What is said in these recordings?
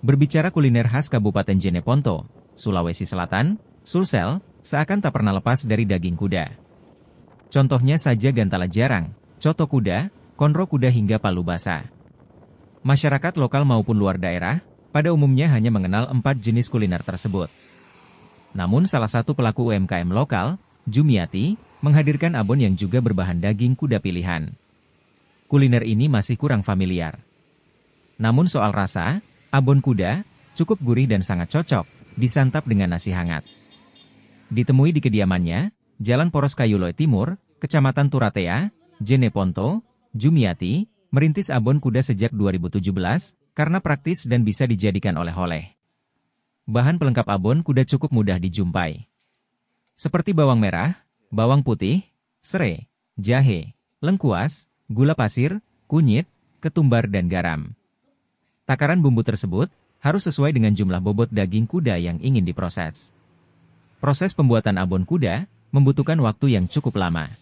Berbicara kuliner khas Kabupaten Jeneponto, Sulawesi Selatan, Sulsel, seakan tak pernah lepas dari daging kuda. Contohnya saja gantala jarang, coto kuda, konro kuda hingga palu basah. Masyarakat lokal maupun luar daerah, pada umumnya hanya mengenal 4 jenis kuliner tersebut. Namun salah satu pelaku UMKM lokal, Jumiati, menghadirkan abon yang juga berbahan daging kuda pilihan. Kuliner ini masih kurang familiar. Namun soal rasa, abon kuda cukup gurih dan sangat cocok disantap dengan nasi hangat. Ditemui di kediamannya, Jalan Poros Kayuloe Timur, Kecamatan Turatea, Jeneponto, Jumiati, merintis abon kuda sejak 2017 karena praktis dan bisa dijadikan oleh-oleh. Bahan pelengkap abon kuda cukup mudah dijumpai. Seperti bawang merah, bawang putih, serai, jahe, lengkuas, gula pasir, kunyit, ketumbar dan garam. Takaran bumbu tersebut harus sesuai dengan jumlah bobot daging kuda yang ingin diproses. Proses pembuatan abon kuda membutuhkan waktu yang cukup lama.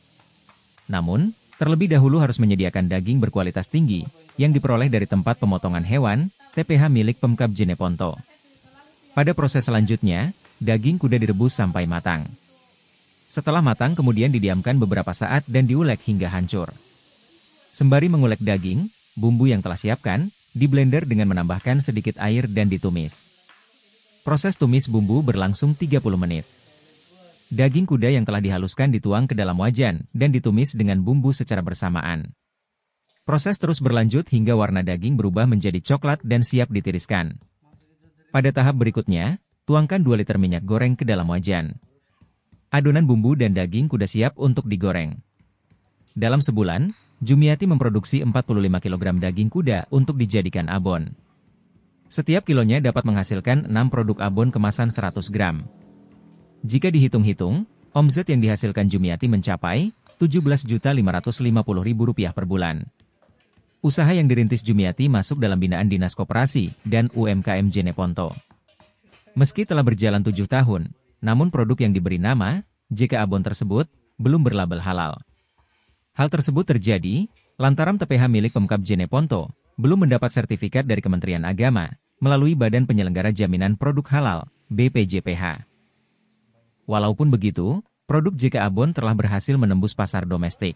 Namun, terlebih dahulu harus menyediakan daging berkualitas tinggi yang diperoleh dari tempat pemotongan hewan, TPH milik Pemkab Jeneponto. Pada proses selanjutnya, daging kuda direbus sampai matang. Setelah matang kemudian didiamkan beberapa saat dan diulek hingga hancur. Sembari mengulek daging, bumbu yang telah siapkan, diblender dengan menambahkan sedikit air dan ditumis. Proses tumis bumbu berlangsung 30 menit. Daging kuda yang telah dihaluskan dituang ke dalam wajan dan ditumis dengan bumbu secara bersamaan. Proses terus berlanjut hingga warna daging berubah menjadi coklat dan siap ditiriskan. Pada tahap berikutnya, tuangkan 2 liter minyak goreng ke dalam wajan. Adonan bumbu dan daging kuda siap untuk digoreng. Dalam sebulan, Jumiati memproduksi 45 kg daging kuda untuk dijadikan abon. Setiap kilonya dapat menghasilkan 6 produk abon kemasan 100 gram. Jika dihitung-hitung, omset yang dihasilkan Jumiati mencapai Rp17.550.000 per bulan. Usaha yang dirintis Jumiati masuk dalam binaan Dinas Koperasi dan UMKM Jeneponto. Meski telah berjalan 7 tahun, namun produk yang diberi nama JK Abon tersebut belum berlabel halal. Hal tersebut terjadi lantaran TPH milik Pemkab Jeneponto belum mendapat sertifikat dari Kementerian Agama melalui Badan Penyelenggara Jaminan Produk Halal (BPJPH). Walaupun begitu, produk JK Abon telah berhasil menembus pasar domestik.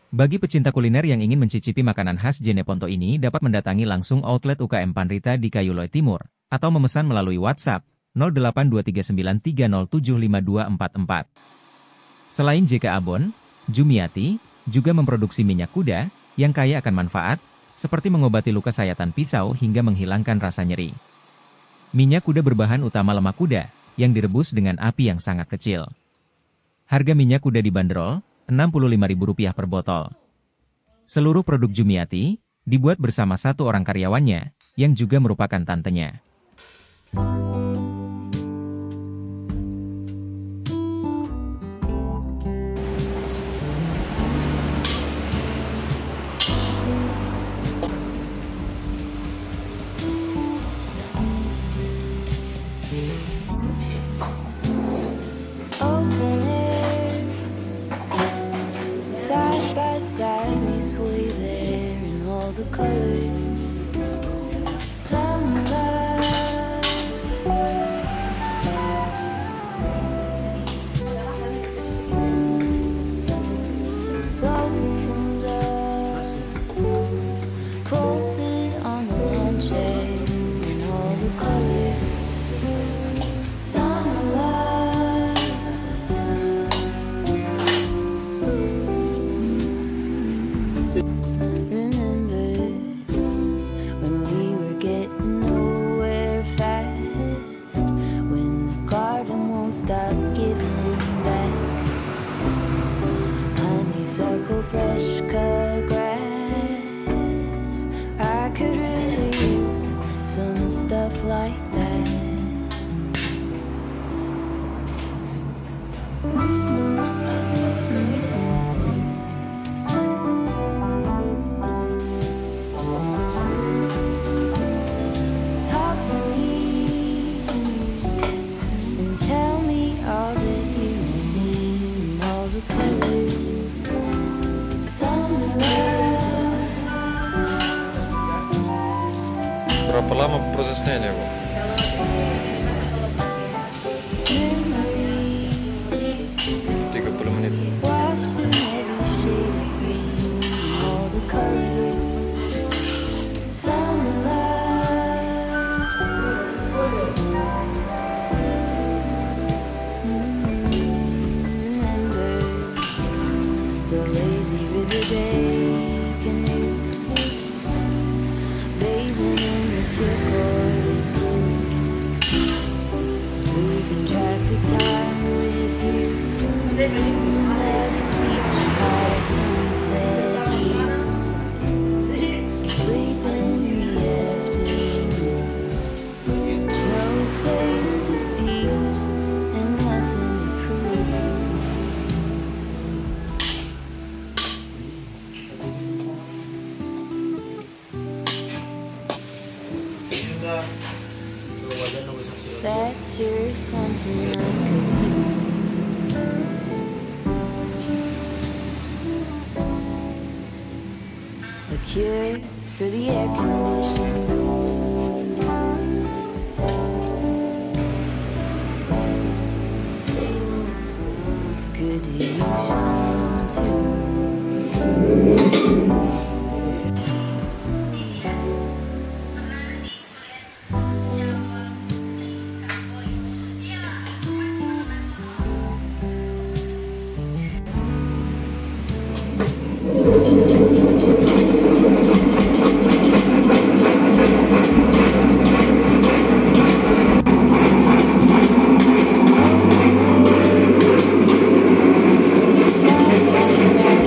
Bagi pecinta kuliner yang ingin mencicipi makanan khas Jeneponto ini dapat mendatangi langsung outlet UKM Panrita di Kayuloe Timur, atau memesan melalui WhatsApp 082393075244. Selain JK Abon, Jumiati juga memproduksi minyak kuda yang kaya akan manfaat, seperti mengobati luka sayatan pisau hingga menghilangkan rasa nyeri. Minyak kuda berbahan utama lemak kuda, yang direbus dengan api yang sangat kecil. Harga minyak kuda dibanderol Rp65.000 per botol. Seluruh produk Jumiati dibuat bersama 1 orang karyawannya, yang juga merupakan tantenya. Open air, side by side we sway there in all the colors. Sunlight, lonesome dove, pulpit on the lawn chair in all the colors. Stop giving back. Honeysuckle, fresh cut grass. I could really use some stuff like that. Talk to me and tell me all that you've seen, all the colors. Some Berapa lama prosesnya ini, Bu? Memory 30 menit. washed in every shade of green and all the colors. Summer love. Remember the lazy river day canoe, bathing in the turquoise blue, losing track of time with you. Let the beach high sunset view, sleeping in the afternoon. No place to be and nothing to prove. That's sure something I could use. A cure for the air conditioned blues. Good to use some too. Side by side,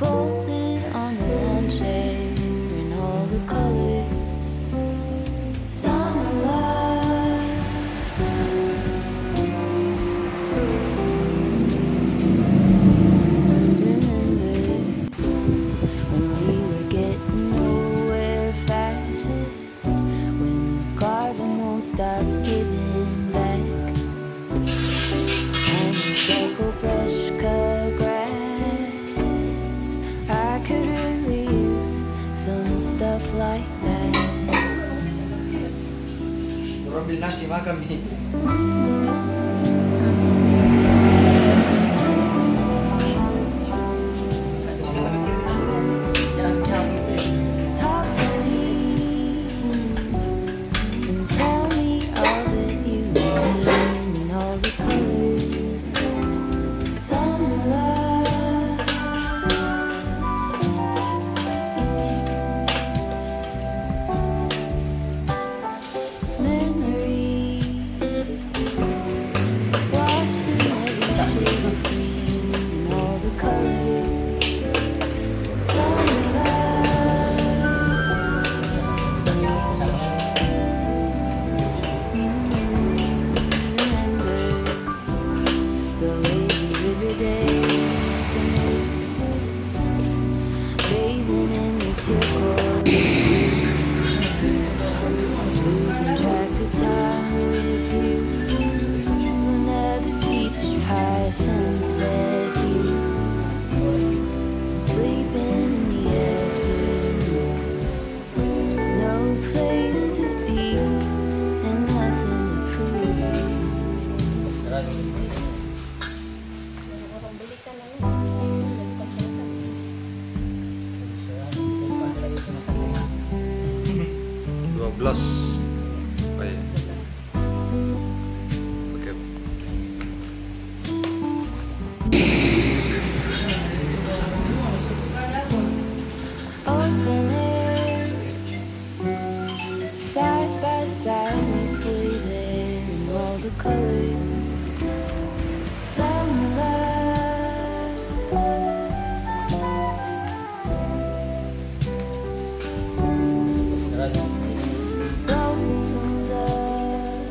folded on the lawn chair in all the colors. Summer love. Remember when we were getting nowhere fast, when the garden won't stop giving back, and the circle fresh cut grass. I could really use some stuff like that. Ambil nasi makan nih. Talk to me and tell me all that you've seen and all the colors. Summer love. Memory washed in every shade of green and all the colors. Summer remember the lazy river day canoe, bathing in the turquoise blue, losing track of time with you. Another beach high sunset view, sleeping in the afternoon. No place to be and nothing to prove. Dua belas. Oh, iya. Oke. Open air, side by side we sway there in all the colors. Summer love. Lonesome love,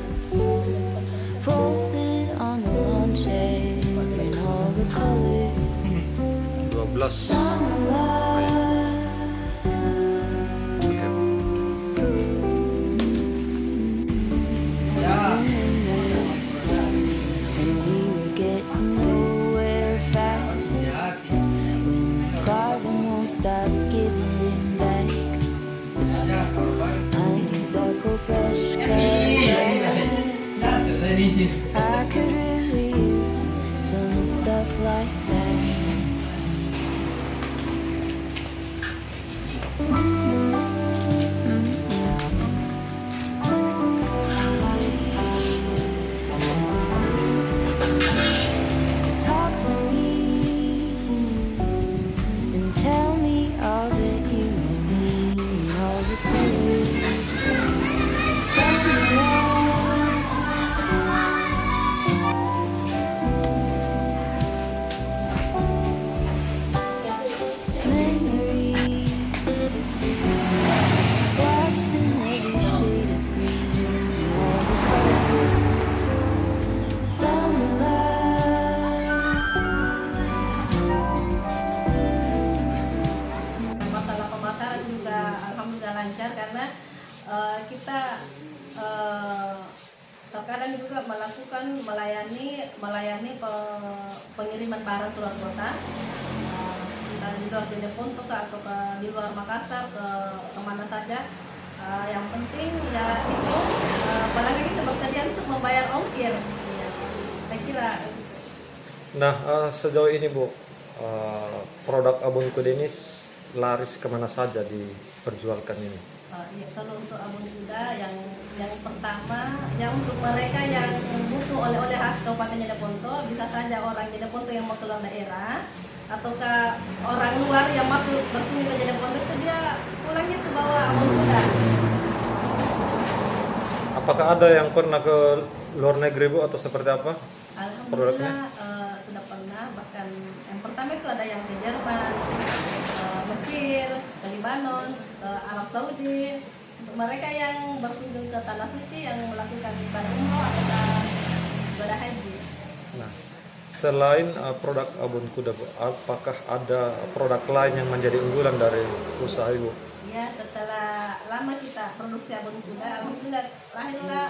folded on the lawn chair in all the colors. 12. Summer love. Oke. stuff like that. Talk to me and tell me all that you've seen, all the tears. Show me love. Memory washed in every shade of green and all the colors. Summer love. Masalah pemasaran juga alhamdulillah lancar karena kita terkadang juga melakukan melayani pengiriman barang keluar kota, entah di luar Jeneponto atau di luar Makassar ke mana saja. Yang penting ya itu apalagi kita bersedia untuk membayar ongkir. Ya, saya kira. Nah, sejauh ini Bu, produk Abon Kuda ini laris kemana saja diperjualkan ini? Ya, kalau untuk abon kuda yang pertama, yang untuk mereka yang butuh oleh-oleh khas Kabupaten Jeneponto, bisa saja orang Jeneponto yang mau keluar daerah, ataukah orang luar yang masuk berkunjung ke Jeneponto itu dia pulangnya itu bawa abon kuda. Apakah ada yang pernah ke luar negeri Bu atau seperti apa? Alhamdulillah sudah pernah, bahkan yang pertama itu ada yang ke Jerman, Mesir, ke Libanon, ke Arab Saudi. Untuk mereka yang berkunjung ke Tanah Suci yang melakukan ibadah umroh atau ibadah haji. Nah, selain produk Abon Kuda Bu, apakah ada produk lain yang menjadi unggulan dari usaha Ibu? Ya, setelah lama kita produksi abon kuda, alhamdulillah lahirlah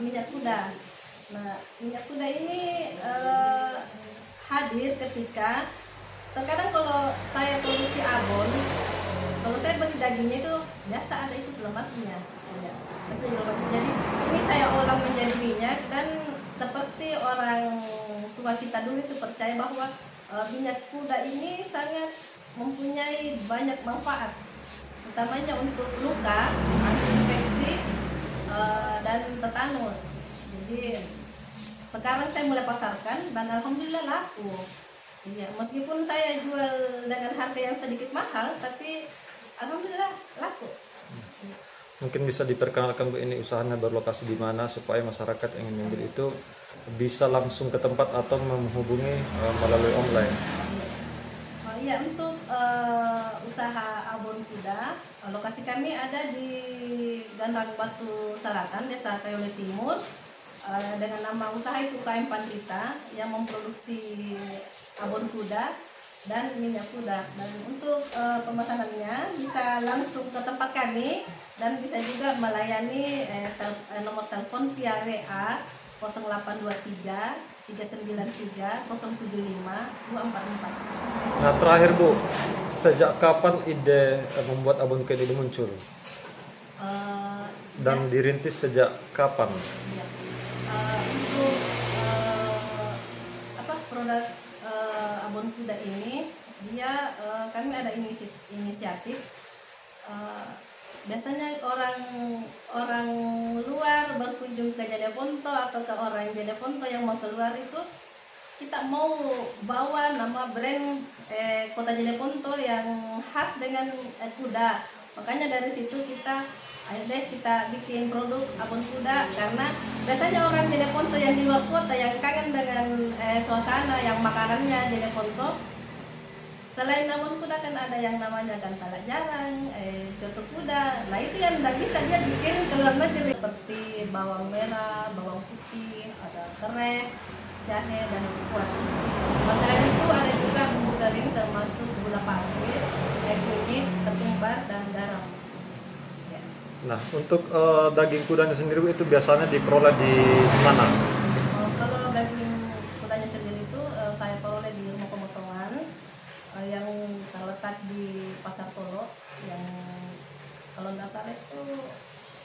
minyak kuda. Nah, minyak kuda ini hadir ketika terkadang kalau saya produksi abon, kalau saya beli dagingnya itu biasa ada itu lemaknya. Ya, jadi ini saya olah menjadi minyak, dan seperti orang tua kita dulu itu percaya bahwa minyak kuda ini sangat mempunyai banyak manfaat, utamanya untuk luka, anti-infeksi, dan tetanus. Jadi sekarang saya mulai pasarkan dan alhamdulillah laku. Iya, meskipun saya jual dengan harga yang sedikit mahal, tapi alhamdulillah laku. Mungkin bisa diperkenalkan Bu, ini usahanya berlokasi di mana supaya masyarakat yang ingin membeli itu bisa langsung ke tempat atau menghubungi melalui online. Iya, untuk usaha abon kuda, lokasi kami ada di Gandang Batu Selatan, Desa Kayole Timur, dengan nama usaha itu UKM Pandrita yang memproduksi abon kuda dan minyak kuda. Dan untuk pemesanannya bisa langsung ke tempat kami dan bisa juga melayani nomor telepon via WA 0823 393 075 244. Nah, terakhir Bu, sejak kapan ide membuat abon kuda ini muncul? Dan dirintis sejak kapan? Ya. Untuk produk abon kuda ini, dia kami ada inisiatif. Biasanya orang luar berkunjung ke Jeneponto atau ke orang Jeneponto yang mau keluar itu, kita mau bawa nama brand kota Jeneponto yang khas dengan kuda. Makanya dari situ kita bikin produk abon kuda, karena biasanya orang Jeneponto yang di luar kota yang kangen dengan suasana yang makanannya Jeneponto. Selain abon kuda kan ada yang namanya gantala jarang, coto kuda. Nah itu yang tidak bisa dia bikin ke luar negeri, seperti bawang merah, bawang putih, ada serai, jahe, dan kuas. Selain itu ada juga bumbu kering termasuk gula pasir, kunyit, ketumbar, dan garam. Ya. Nah, untuk daging kudanya sendiri itu biasanya diperoleh di mana? Kalau daging kudanya sendiri itu saya peroleh di rumah pemotongan yang terletak di Pasar Tolo, yang kalau nggak salah itu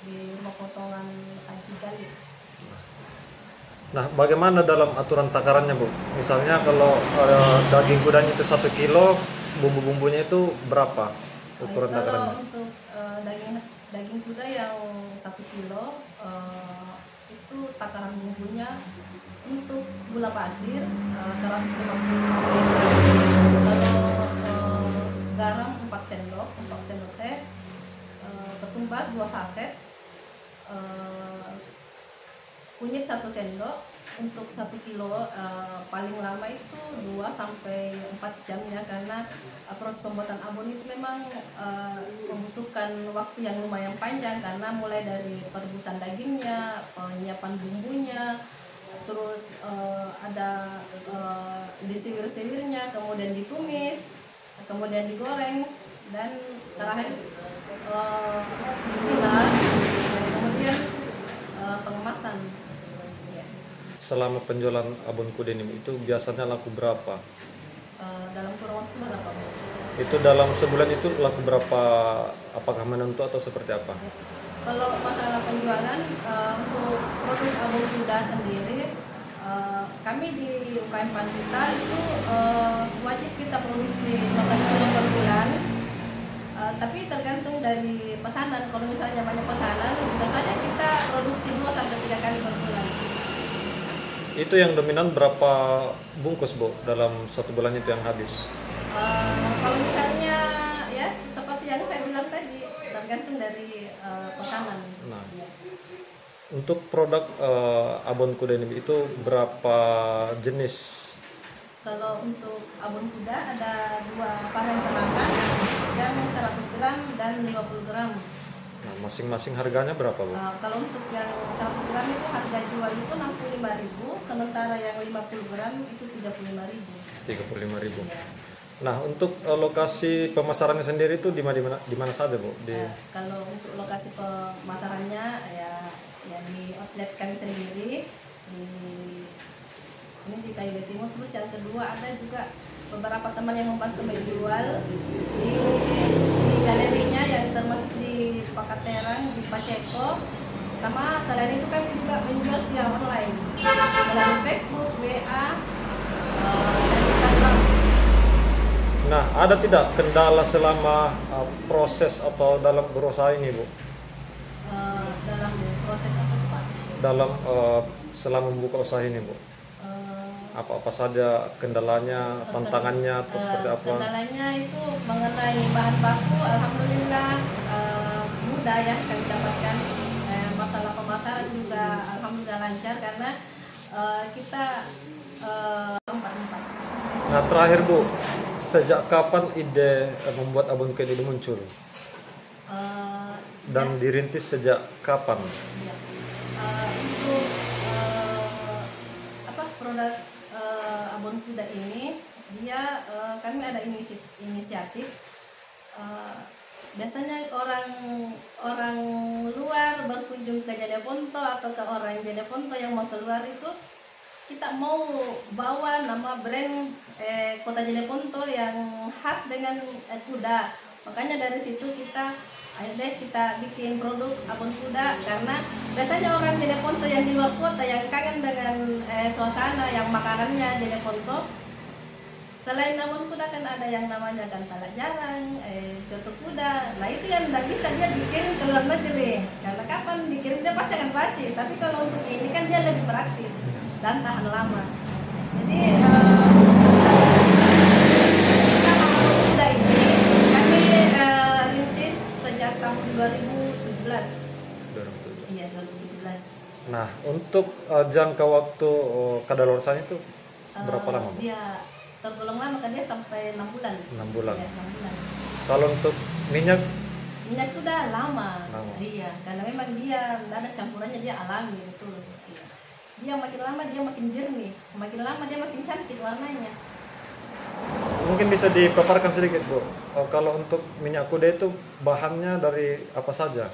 di rumah potongan Haji Gali. Nah, bagaimana dalam aturan takarannya, Bu? Misalnya kalau daging kudanya itu 1 kilo, bumbu-bumbunya itu berapa ukuran Kalau takarannya? untuk daging kuda yang 1 kilo itu takaran bumbunya untuk gula pasir 150 ml. Kalau garam 4 sendok teh, ketumbar 2 saset, kunyit 1 sendok. Untuk 1 kilo paling lama itu 2 sampai 4 jam ya, karena proses pembuatan abon itu memang membutuhkan waktu yang lumayan panjang, karena mulai dari perebusan dagingnya, penyiapan bumbunya, terus ada disiwir-siwirnya, kemudian ditumis, kemudian digoreng, dan terakhir bismillah, dan kemudian pengemasan. Selama penjualan abon kuda ini itu biasanya laku berapa? Dalam kurun waktu berapa, Bu? Itu dalam sebulan itu laku berapa? Apakah menentu atau seperti apa? Kalau masalah penjualan untuk produk abon kuda sendiri, kami di UKM Panita itu wajib kita produksi 15 kilo per bulan. Tapi tergantung dari pesanan. Kalau misalnya banyak pesanan, bisa saja kita produksi 2 sampai 3 kali per bulan. Itu yang dominan berapa bungkus, Bu, dalam 1 bulan itu yang habis? Kalau misalnya ya seperti yang saya bilang tadi, tergantung dari pesanan. Nah, untuk produk abon kuda ini itu berapa jenis? Kalau untuk abon kuda ada 2 varian kemasan, yang 100 gram dan 50 gram. Nah, masing-masing harganya berapa, Bu? Kalau untuk yang 100 gram itu harga jual itu 65.000, sementara yang 50 gram itu 35.000. 35.000. Nah, untuk lokasi pemasarannya sendiri itu di mana saja, Bu? Kalau untuk lokasi pemasarannya ya di outlet kami sendiri di sini di Kayu Timur. Terus yang kedua ada juga beberapa teman yang membantu menjual di galerinya yang termasuk di Pakaterang, di Paceko, sama selain itu kami juga menjual via online melalui Facebook, WA, dan Instagram. Nah, ada tidak kendala selama proses atau dalam berusaha ini, Bu? Dalam proses apa, Pak? Dalam selama membuka usaha ini, Bu? Apa-apa saja kendalanya, tantangannya, atau seperti apa? Kendalanya itu mengenai bahan baku, alhamdulillah mudah ya kami dapatkan. Masalah pemasaran juga alhamdulillah lancar karena kita empat. Nah, terakhir, Bu, sejak kapan ide membuat abon kuda ini muncul? Dan dirintis sejak kapan? Ya. Untuk produk abon kuda ini, dia kami ada inisiatif. Biasanya orang luar berkunjung ke Jeneponto atau ke orang Jeneponto yang mau keluar itu, kita mau bawa nama brand kota Jeneponto yang khas dengan kuda. Makanya dari situ kita bikin produk abon kuda, karena biasanya orang Jeneponto yang di luar kota yang kangen dengan suasana yang makanannya Jeneponto. Selain abon kuda kan ada yang namanya gantala jarang, coto kuda. Nah itu yang tidak bisa dia dikirim ke luar negeri, karena kapan dikirim dia pasti akan basi. Tapi kalau untuk ini kan dia lebih praktis dan tahan lama. Jadi abon kuda ini kami rintis sejak tahun 2017. Iya, 2017. Nah, untuk jangka waktu kadaluarsanya itu berapa lama, Bu? Dia tergolong lama kan, dia sampai 6 bulan. 6 bulan. Ya, 6 bulan. Kalau untuk minyak Minyak itu udah lama. Lama. Iya, karena memang dia nggak ada campurannya, dia alami betul. Iya. Dia makin lama dia makin jernih, makin lama dia makin cantik warnanya. mungkin bisa dipaparkan sedikit, Bu. Kalau untuk minyak kuda itu bahannya dari apa saja?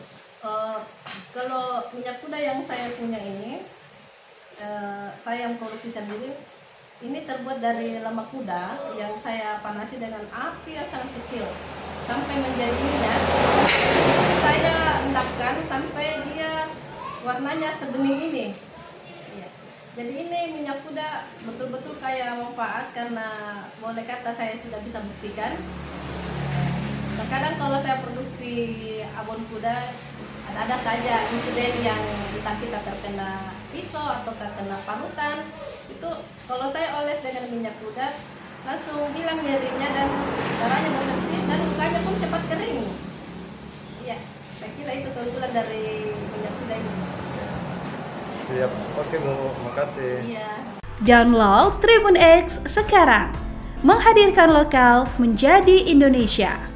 Kalau minyak kuda yang saya punya ini, saya yang produksi sendiri. Ini terbuat dari lemak kuda yang saya panasi dengan api yang sangat kecil sampai menjadi minyak. Saya endapkan sampai dia warnanya sebening ini. Ya. Jadi ini minyak kuda betul-betul kayak manfaat karena boleh kata saya sudah bisa buktikan. Terkadang kalau saya produksi abon kuda ada saja insiden yang entah kita terkena pisau atau terkena parutan. Itu kalau saya oles dengan minyak kuda langsung hilang nyerinya dan darahnya berhenti dan lukanya pun cepat kering. Iya, saya kira itu keunggulan dari minyak kuda ini. Siap, oke Bu, makasih. Iya. Download Tribun X sekarang, menghadirkan lokal menjadi Indonesia.